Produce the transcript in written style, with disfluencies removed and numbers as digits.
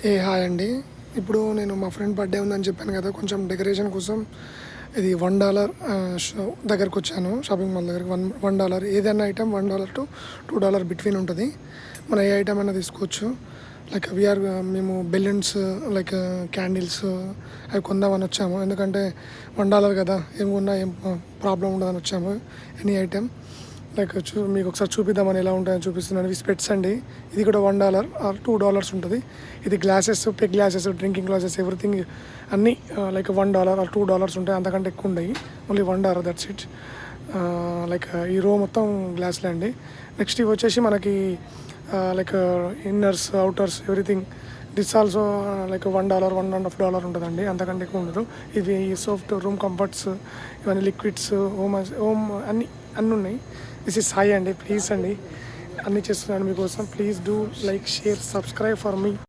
Hi అండి. ఇప్పుడు నేను మా ఫ్రెండ్ బర్త్డే ఉందని చెప్పాను కదా, కొంచెం డెకరేషన్ కోసం ఇది $1 దగ్గరకు వచ్చాను. షాపింగ్ మాల్ దగ్గరికి $1 ఏదైనా ఐటమ్ $1 టు $2 బిట్వీన్ ఉంటుంది. మనం ఏ ఐటమ్ అయినా తీసుకోవచ్చు. లైక్ మేము బెలూన్స్, లైక్ క్యాండిల్స్ అవి కొందామని వచ్చాము. ఎందుకంటే $1 కదా, ఏం కొన్నా ఏం ప్రాబ్లం ఉండదని వచ్చాము. ఎనీ ఐటమ్ లైక్ మీకు ఒకసారి చూపిద్దామని ఎలా ఉంటాయని చూపిస్తున్నాను. ఇవి స్పెట్స్ అండి. ఇది కూడా $1 ఆర్ $2 ఉంటుంది. ఇది glasses, peg glasses, drinking glasses, everything అన్నీ లైక్ $1 ఆర్ $2 ఉంటాయి. అంతకంటే ఎక్కువ ఉండయి. Only $1, that's it. లైక్ ఈ రో మొత్తం గ్లాసులే అండి. నెక్స్ట్ ఇవి వచ్చేసి మనకి like inners, outers, everything this also like $1, $1.5 ఉంటుందండి. అంతకంటే ఎక్కువ ఉండదు. ఇవి సాఫ్ట్ రూమ్ కంఫర్ట్స్, ఇవన్నీ లిక్విడ్స్, హోమ్ అన్నీ ఉన్నాయి. దిస్ ఇస్ సాయి అండి. ప్లీజ్ అండి, అన్నీ చేస్తున్నాను మీకోసం. Please do like, share, subscribe for me.